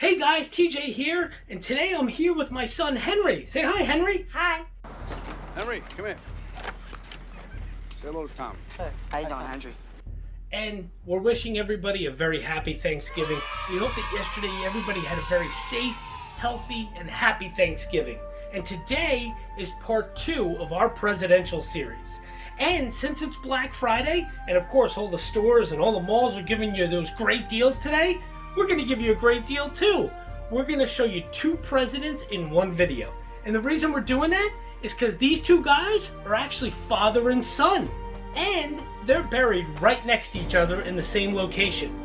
Hey guys, TJ here, and today I'm here with my son Henry. Say hi, Henry. Hi. Henry, come here. Say hello to Tom. Hey. How you doing, Henry? And we're wishing everybody a very happy Thanksgiving. We hope that yesterday everybody had a very safe, healthy, and happy Thanksgiving. And today is part 2 of our presidential series. And since it's Black Friday, and of course all the stores and all the malls are giving you those great deals today, we're going to give you a great deal too. We're going to show you 2 presidents in one video. And the reason we're doing that is because these 2 guys are actually father and son. And they're buried right next to each other in the same location.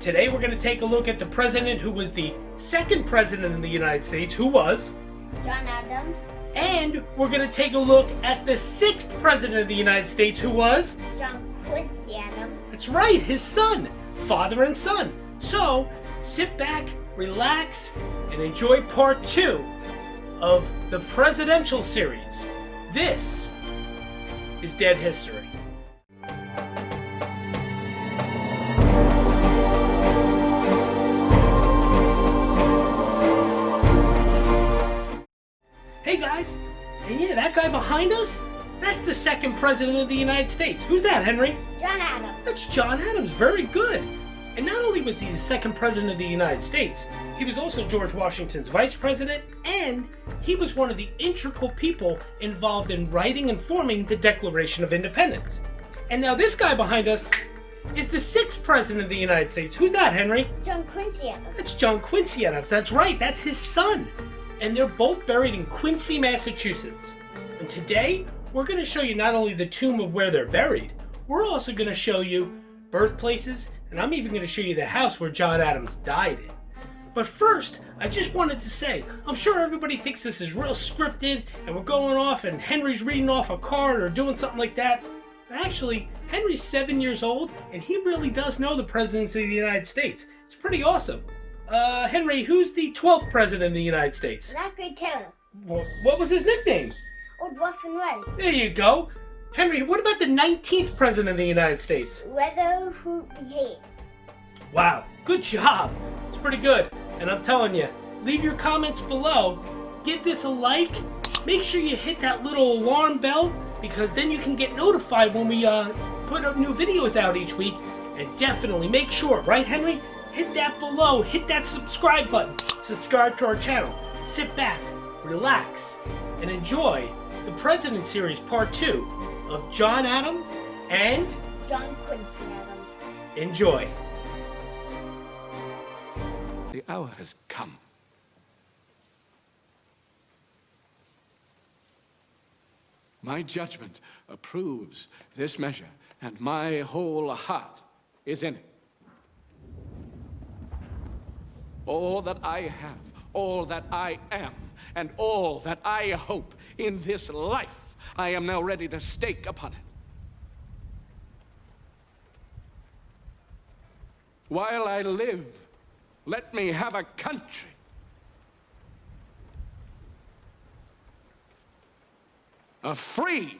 Today we're going to take a look at the president who was the 2nd president in the United States, who was John Adams. And we're going to take a look at the 6th president of the United States, who was John Quincy Adams. That's right, his son, father and son. So, sit back, relax, and enjoy part 2 of the presidential series. This is Dead History. Hey guys, and yeah, that guy behind us, that's the 2nd president of the United States. Who's that, Henry? John Adams. That's John Adams, very good. And not only was he the 2nd president of the United States, he was also George Washington's vice president, and he was one of the integral people involved in writing and forming the Declaration of Independence. And now this guy behind us is the 6th president of the United States. Who's that, Henry? John Quincy Adams. That's John Quincy Adams. That's right, that's his son. And they're both buried in Quincy, Massachusetts. And today, we're going to show you not only the tomb of where they're buried, we're also going to show you birthplaces, and I'm even going to show you the house where John Adams died in. But first, I just wanted to say, I'm sure everybody thinks this is real scripted, and we're going off and Henry's reading off a card or doing something like that. But actually, Henry's 7 years old, and he really does know the presidents of the United States. It's pretty awesome. Henry, who's the 12th president of the United States? Zachary Taylor. What was his nickname? Old Rough and Ready. There you go. Henry, what about the 19th president of the United States? Weather who behaves. Wow, good job. It's pretty good. And I'm telling you, leave your comments below. Give this a like. Make sure you hit that little alarm bell, because then you can get notified when we put up new videos out each week. And definitely make sure, right, Henry? Hit that below. Hit that subscribe button. Subscribe to our channel. Sit back, relax, and enjoy the President Series Part 2 of John Adams and John Quincy Adams. Enjoy. The hour has come. My judgment approves this measure, and my whole heart is in it. All that I have, all that I am, and all that I hope in this life, I am now ready to stake upon it. While I live, let me have a country. A free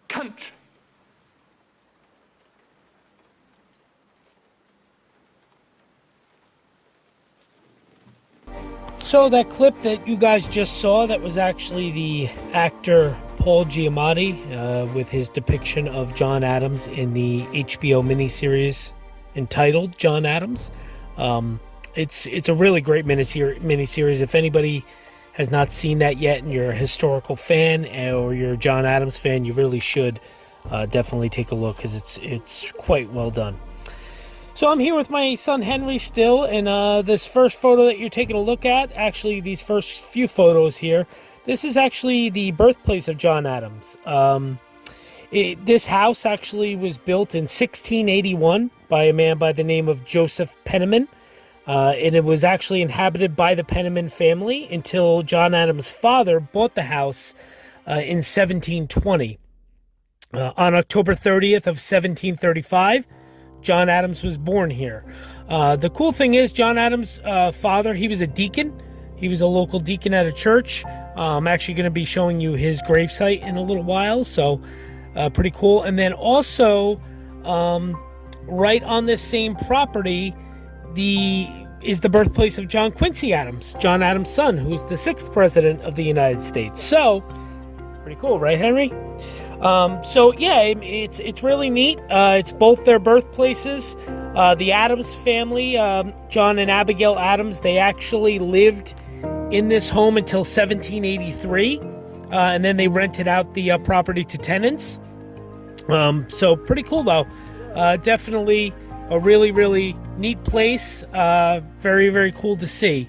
country. So that clip that you guys just saw, that was actually the actor Paul Giamatti with his depiction of John Adams in the HBO miniseries entitled John Adams. It's a really great miniseries. If anybody has not seen that yet and you're a historical fan or you're a John Adams fan, you really should definitely take a look, because it's quite well done. So I'm here with my son Henry still, and this first photo that you're taking a look at, actually these first few photos here, this is actually the birthplace of John Adams. This house actually was built in 1681 by a man by the name of Joseph Penniman, and it was actually inhabited by the Penniman family until John Adams' father bought the house in 1720. On October 30th of 1735, John Adams was born here. The cool thing is, John Adams' father, he was a deacon. He was a local deacon at a church. I'm actually going to be showing you his gravesite in a little while, so pretty cool. And then also, right on this same property, is the birthplace of John Quincy Adams, John Adams' son, who's the 6th president of the United States. So, pretty cool, right, Henry? So yeah, it's really neat. It's both their birthplaces. The Adams family, John and Abigail Adams, they actually lived in this home until 1783, and then they rented out the property to tenants. So pretty cool though. Definitely a really, really neat place. Very, very cool to see.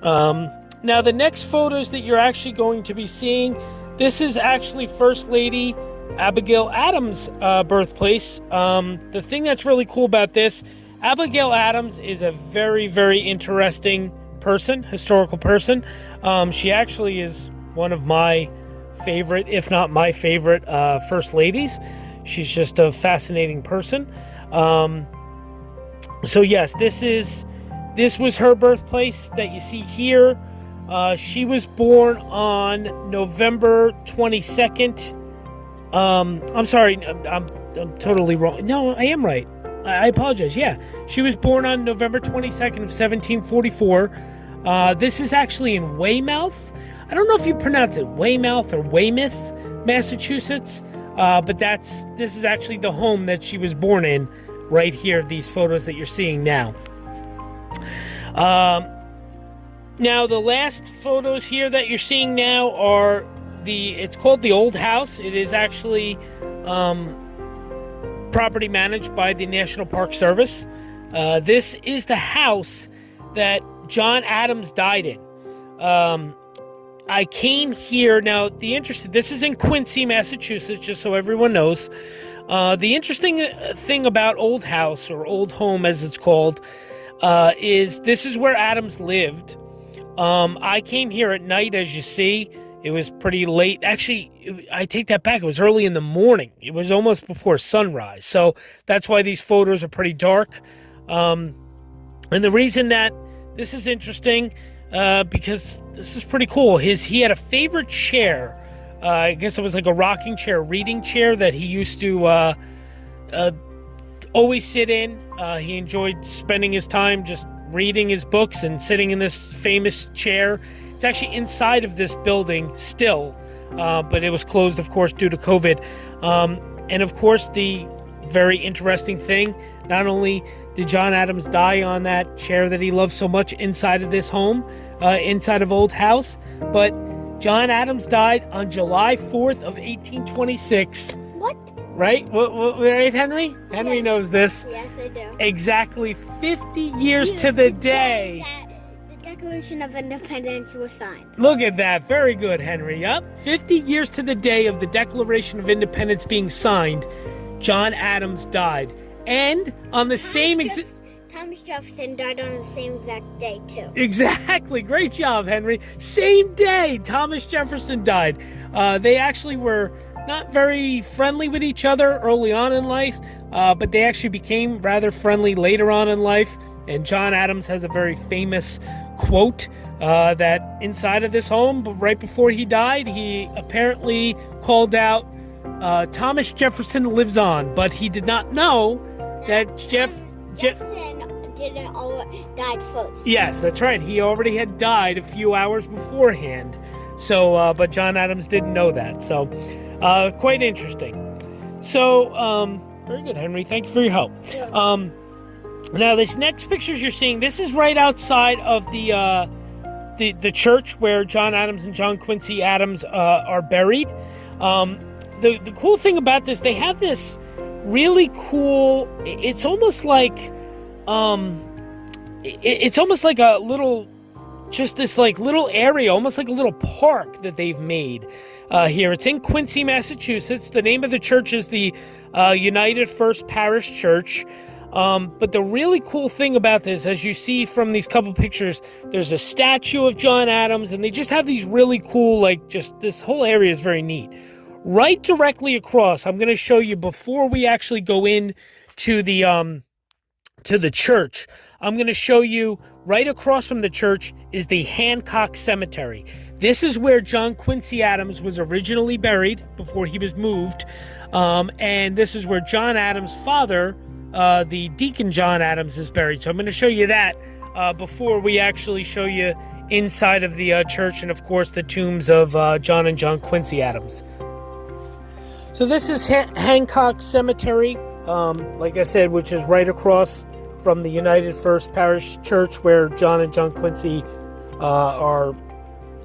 Now the next photos that you're actually going to be seeing, this is actually First Lady Abigail Adams' birthplace. The thing that's really cool about this, Abigail Adams is a very, very interesting person, historical person. She actually is one of my favorite, if not my favorite, First Ladies. She's just a fascinating person. So yes, this was her birthplace that you see here. She was born on November 22nd. I'm sorry, I'm totally wrong. No, I am right. I apologize. Yeah, she was born on November 22nd of 1744. This is actually in Weymouth. I don't know if you pronounce it Weymouth or Weymouth, Massachusetts, but this is actually the home that she was born in right here, these photos that you're seeing now. Now, the last photos here that you're seeing now are it's called the Old House. It is actually property managed by the National Park Service. This is the house that John Adams died in. I came here, now this is in Quincy, Massachusetts, just so everyone knows. The interesting thing about Old House, or Old Home as it's called, is this is where Adams lived. I came here at night, as you see. It was pretty late. Actually, I take that back. It was early in the morning. It was almost before sunrise. So that's why these photos are pretty dark. And the reason that this is interesting, because this is pretty cool. He had a favorite chair. I guess it was like a rocking chair, reading chair that he used to always sit in. He enjoyed spending his time just reading his books and sitting in this famous chair. It's actually inside of this building still, but it was closed, of course, due to COVID. And of course, the very interesting thing, not only did John Adams die on that chair that he loved so much inside of this home, inside of Old House, but John Adams died on July 4th of 1826. What? Right? Right, Henry? Henry Yes. knows this. Yes, I do. Exactly 50 years to the day. That the Declaration of Independence was signed. Look at that. Very good, Henry. Yup. 50 years to the day of the Declaration of Independence being signed, John Adams died. And on the same Thomas Jefferson died on the same exact day, too. Exactly. Great job, Henry. Same day Thomas Jefferson died. They actually were not very friendly with each other early on in life, but they actually became rather friendly later on in life. And John Adams has a very famous quote that inside of this home, but right before he died, he apparently called out, Thomas Jefferson lives on, but he did not know that Jefferson didn't died first. Yes, that's right. He already had died a few hours beforehand. So, but John Adams didn't know that. So, quite interesting. So, very good, Henry. Thank you for your help. Yeah. Now, this next pictures you're seeing, this is right outside of the church where John Adams and John Quincy Adams are buried. The cool thing about this, they have this really cool. It's almost like it's almost like a little, just this like little area, almost like a little park that they've made here. It's in Quincy, Massachusetts. The name of the church is the United First Parish Church. But the really cool thing about this, as you see from these couple pictures, there's a statue of John Adams, and they just have these really cool, like, just this whole area is very neat. Right directly across, I'm going to show you before we actually go in to the church. I'm going to show you right across from the church is the Hancock Cemetery. This is where John Quincy Adams was originally buried before he was moved. And this is where John Adams' father, the Deacon John Adams, is buried. So I'm going to show you that before we actually show you inside of the church and, of course, the tombs of John and John Quincy Adams. So this is Hancock Cemetery, like I said, which is right across from the United First Parish Church where John and John Quincy are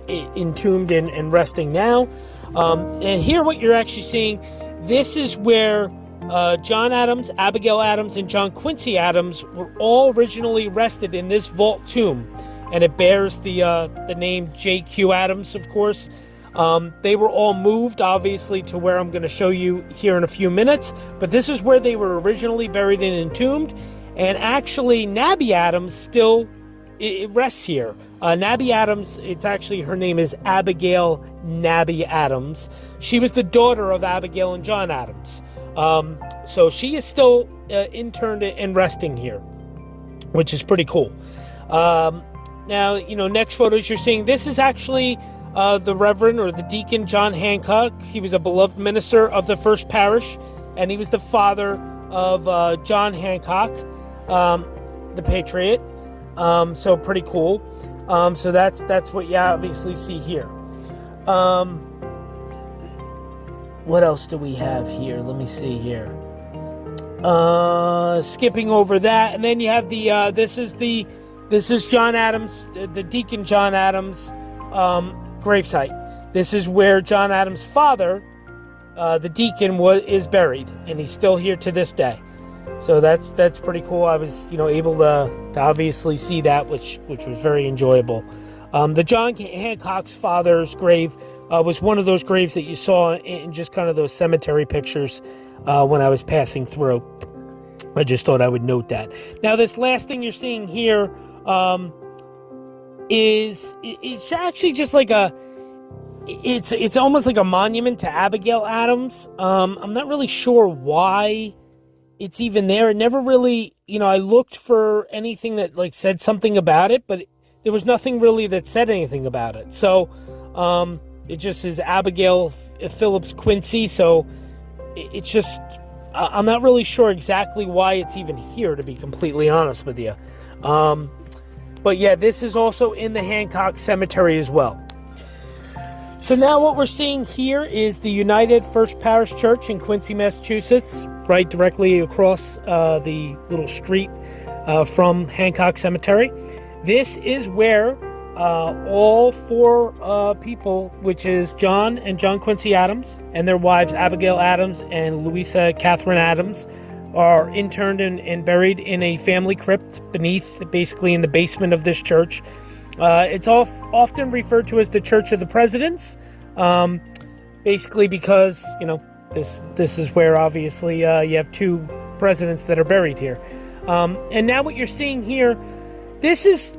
entombed and resting now. And here what you're actually seeing, this is where John Adams, Abigail Adams, and John Quincy Adams were all originally rested in this vault tomb. And it bears the name J.Q. Adams, of course. They were all moved, obviously, to where I'm going to show you here in a few minutes. But this is where they were originally buried and entombed. And actually, Nabby Adams still it rests here. Nabby Adams, it's actually, her name is Abigail Nabby Adams. She was the daughter of Abigail and John Adams. So she is still interned and resting here, which is pretty cool. Now, next photos you're seeing, this is actually the Reverend or the Deacon John Hancock. He was a beloved minister of the First Parish, and he was the father of John Hancock, the Patriot. So pretty cool. So that's what you obviously see here. What else do we have here? Let me see here. Skipping over that, and then you have the this is John Adams, the Deacon John Adams gravesite. This is where John Adams' father, the deacon, is buried, and he's still here to this day. So that's pretty cool. I was able to obviously see that, which was very enjoyable. The John Hancock's father's grave was one of those graves that you saw in just kind of those cemetery pictures when I was passing through. I just thought I would note that. Now, this last thing you're seeing here it's actually just like it's almost like a monument to Abigail Adams. I'm not really sure why it's even there. It never really, I looked for anything that said something about it, but there was nothing really that said anything about it. So it just is Abigail Phillips Quincy. So it's just, I'm not really sure exactly why it's even here, to be completely honest with you. But yeah, this is also in the Hancock Cemetery as well. So now what we're seeing here is the United First Parish Church in Quincy, Massachusetts, right directly across the little street from Hancock Cemetery. This is where all four people, which is John and John Quincy Adams and their wives Abigail Adams and Louisa Catherine Adams, are interned and buried in a family crypt basically in the basement of this church. It's often referred to as the Church of the Presidents, basically because, this is where obviously you have two presidents that are buried here. And now what you're seeing here, this is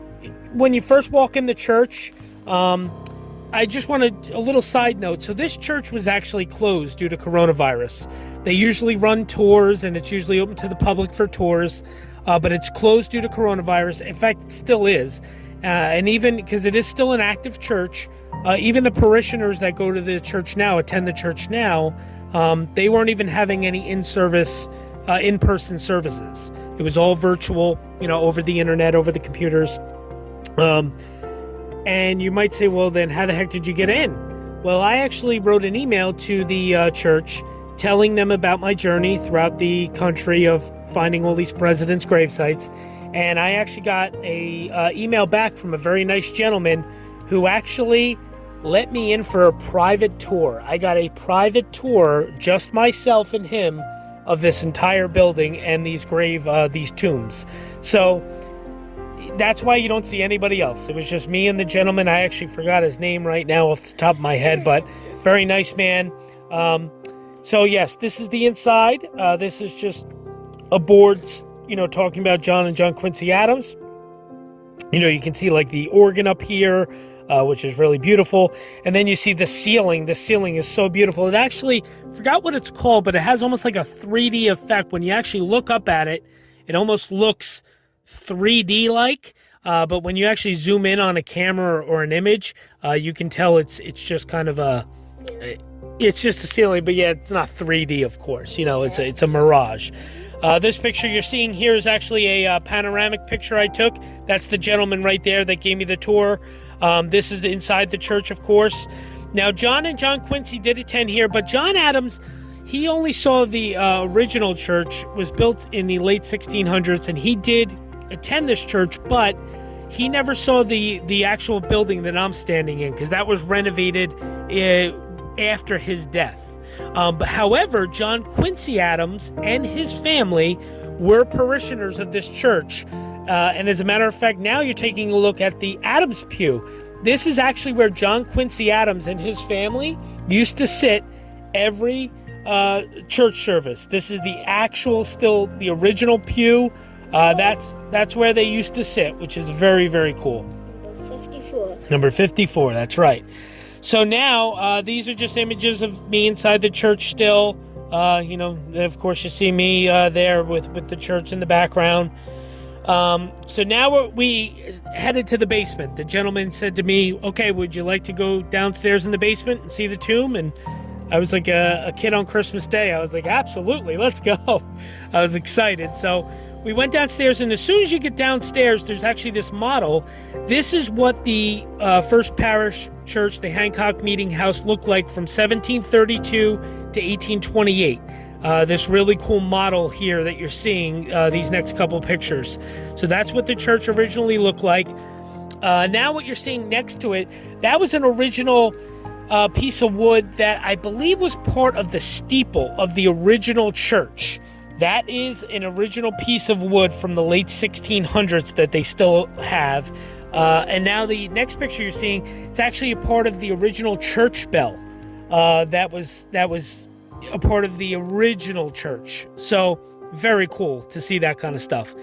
when you first walk in the church. I just wanted a little side note. So this church was actually closed due to coronavirus. They usually run tours, and it's usually open to the public for tours, but it's closed due to coronavirus. In fact, it still is. And even because it is still an active church, even the parishioners that go to the church now, attend the church now, they weren't even having any in-person services. It was all virtual, over the internet, over the computers. And you might say, well, then how the heck did you get in? Well, I actually wrote an email to the church telling them about my journey throughout the country of finding all these presidents' gravesites. And I actually got a email back from a very nice gentleman who actually let me in for a private tour. I got a private tour, just myself and him, of this entire building and these tombs. So that's why you don't see anybody else. It was just me and the gentleman. I actually forgot his name right now off the top of my head, but very nice man. So yes, this is the inside. This is just a board, talking about John and John Quincy Adams. You can see the organ up here, which is really beautiful. And then you see the ceiling. The ceiling is so beautiful. It actually, forgot what it's called, but it has almost like a 3D effect. When you actually look up at it, it almost looks 3D like, but when you actually zoom in on a camera or an image, you can tell it's just kind of it's just a ceiling, but yeah, it's not 3D, of course. It's a mirage. This picture you're seeing here is actually a panoramic picture I took. That's the gentleman right there that gave me the tour. This is inside the church, of course. Now, John and John Quincy did attend here, but John Adams, he only saw the original church. Was built in the late 1600s, and he did attend this church, but he never saw the actual building that I'm standing in, because that was renovated after his death. But however, John Quincy Adams and his family were parishioners of this church. And as a matter of fact, now you're taking a look at the Adams pew. This is actually where John Quincy Adams and his family used to sit every church service. This is the actual, still the original pew. That's where they used to sit, which is very, very cool. Number 54. Number 54, that's right. So now, these are just images of me inside the church still. Of course, you see me there with the church in the background. So now we headed to the basement. The gentleman said to me, okay, would you like to go downstairs in the basement and see the tomb? And I was like a kid on Christmas Day. I was like, absolutely, let's go. I was excited. So we went downstairs, and as soon as you get downstairs, there's actually this model. This is what the First Parish Church, the Hancock Meeting House, looked like from 1732 to 1828. This really cool model here that you're seeing, these next couple pictures. So that's what the church originally looked like. Now what you're seeing next to it, that was an original piece of wood that I believe was part of the steeple of the original church. That is an original piece of wood from the late 1600s that they still have. And now the next picture you're seeing, it's actually a part of the original church bell. That was a part of the original church. So very cool to see that kind of stuff.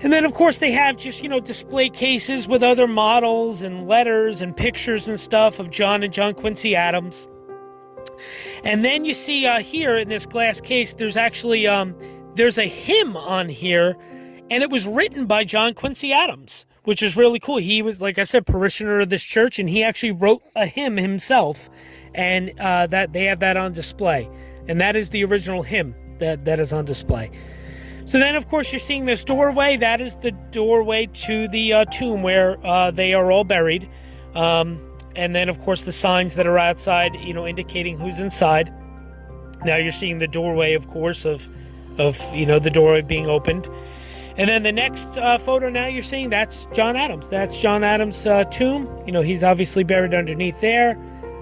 And then, of course, they have just, display cases with other models and letters and pictures and stuff of John and John Quincy Adams. And then you see here in this glass case, there's actually there's a hymn on here, and it was written by John Quincy Adams, which is really cool. He was, like I said, parishioner of this church, and he actually wrote a hymn himself, and that they have that on display. And that is the original hymn that is on display. So then, of course, you're seeing this doorway. That is the doorway to the tomb where they are all buried. And then, of course, the signs that are outside, indicating who's inside. Now you're seeing the doorway, of course, of the doorway being opened. And then the next photo now you're seeing, that's John Adams. That's John Adams' tomb. He's obviously buried underneath there.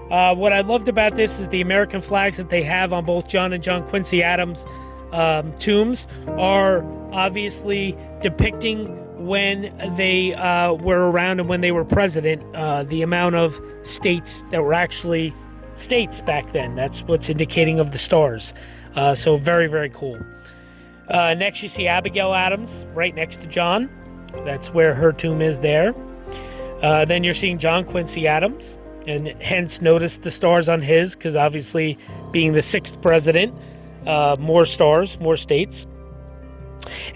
What I loved about this is the American flags that they have on both John and John Quincy Adams' tombs are obviously depicting when they were around and when they were president, the amount of states that were actually states back then. That's what's indicating of the stars. So very, very cool. Next, you see Abigail Adams right next to John. That's where her tomb is there. Then you're seeing John Quincy Adams, and hence notice the stars on his, because obviously being the 6th president, more stars, more states.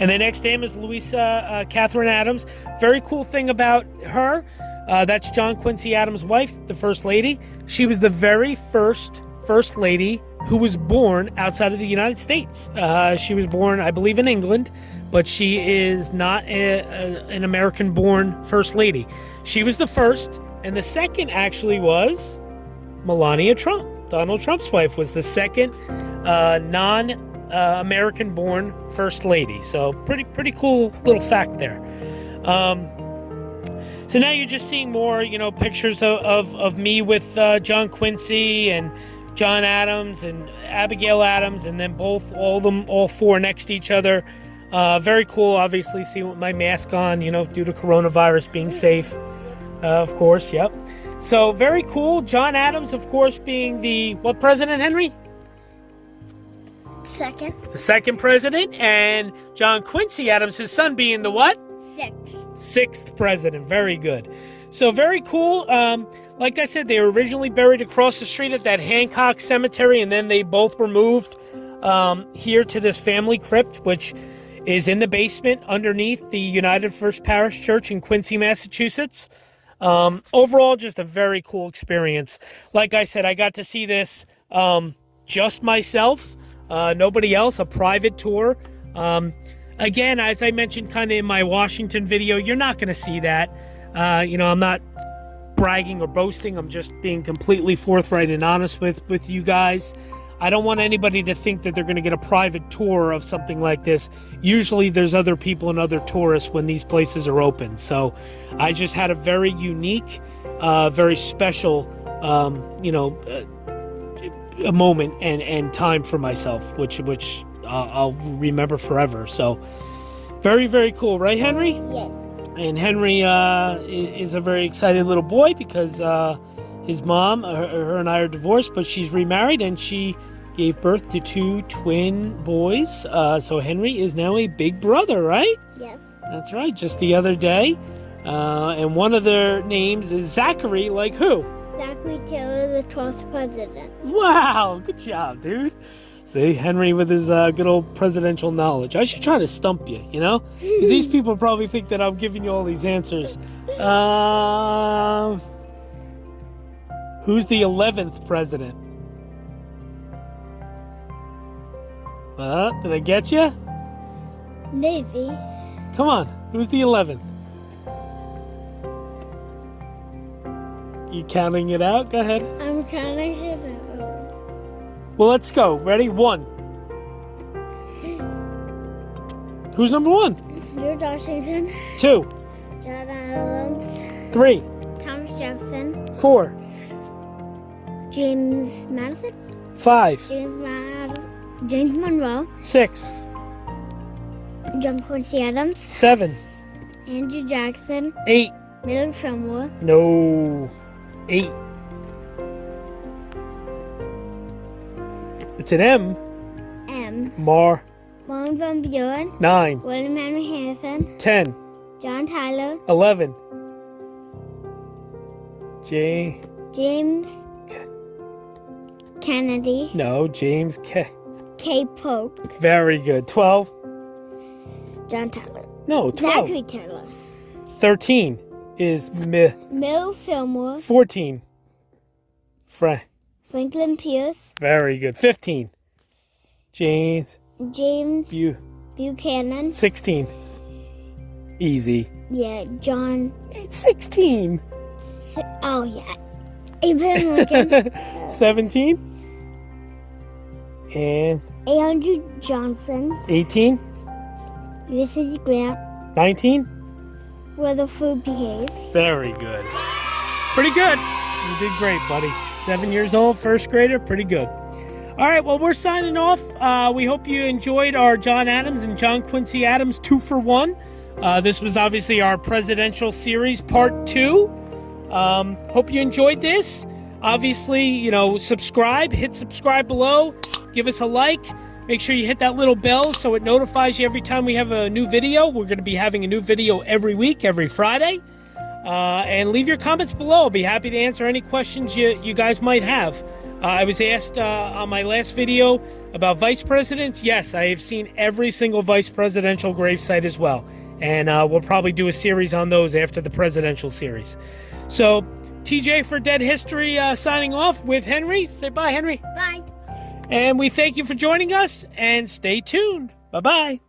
And the next name is Louisa Catherine Adams. Very cool thing about her, that's John Quincy Adams' wife, the First Lady. She was the very first Lady who was born outside of the United States. She was born, I believe, in England, but she is not an American-born First Lady. She was the first, and the second actually was Melania Trump. Donald Trump's wife was the second American-born First Lady. So pretty cool little fact there. So now you're just seeing more, pictures of me with John Quincy and John Adams and Abigail Adams, and then all four next to each other. Very cool, obviously, seeing with my mask on, due to coronavirus being safe, of course, yep. So very cool. John Adams, of course, being what president, Henry? Second. The second president, and John Quincy Adams, his son, being the what? Sixth president. Very good. So very cool. Like I said, they were originally buried across the street at that Hancock Cemetery, and then they both were moved here to this family crypt, which is in the basement underneath the United First Parish Church in Quincy, Massachusetts. Overall, just a very cool experience. Like I said, I got to see this just myself. Nobody else, a private tour. Again, as I mentioned kind of in my Washington video, you're not going to see that. I'm not bragging or boasting. I'm just being completely forthright and honest with you guys. I don't want anybody to think that they're going to get a private tour of something like this. Usually there's other people and other tourists when these places are open. So I just had a very unique, very special, a moment and time for myself, which I'll remember forever. So very, very cool. Right, Henry? Yes. And Henry is a very excited little boy because his mom, her and I are divorced, but she's remarried and she gave birth to 2 twin boys. So Henry is now a big brother, right? Yes. That's right. Just the other day. And one of their names is Zachary, like who? Zachary Taylor, the 12th president. Wow. Good job, dude. See, Henry with his good old presidential knowledge. I should try to stump you, Because these people probably think that I'm giving you all these answers. Who's the 11th president? Did I get you? Maybe. Come on. Who's the 11th? You counting it out? Go ahead. I'm trying to hit it. Well, let's go. Ready? 1. Who's number 1? George Washington. 2. John Adams. 3. Thomas Jefferson. 4. James Madison. 5. James Monroe. 6. John Quincy Adams. 7. Andrew Jackson. 8. Millard Fillmore. No. 8. It's an M. Marlon Van Buren. 9. William Henry Harrison. 10. John Tyler. 11. James Kennedy. No, James K. Polk. Very good. 12. John Tyler. No, 12. Zachary Taylor. 13 is Millard Fillmore. 14. Franklin Pierce. Very good. 15. James Buchanan. 16. Easy. Yeah, John. 16. Oh, yeah. Abraham Lincoln. 17. And Andrew Johnson. 18. Ulysses Grant. 19. Rutherford B. Very good. Pretty good. You did great, buddy. 7 years old, first grader. Pretty good. All right, well, we're signing off. We hope you enjoyed our John Adams and John Quincy Adams 2-for-1. This was obviously our presidential series, part 2. Hope you enjoyed this. Obviously, subscribe. Hit subscribe below. Give us a like. Make sure you hit that little bell so it notifies you every time we have a new video. We're going to be having a new video every week, every Friday. And leave your comments below. I'll be happy to answer any questions you guys might have. I was asked on my last video about vice presidents. Yes, I have seen every single vice presidential gravesite as well. And we'll probably do a series on those after the presidential series. So, TJ for Dead History signing off with Henry. Say bye, Henry. Bye. And we thank you for joining us, and stay tuned. Bye-bye.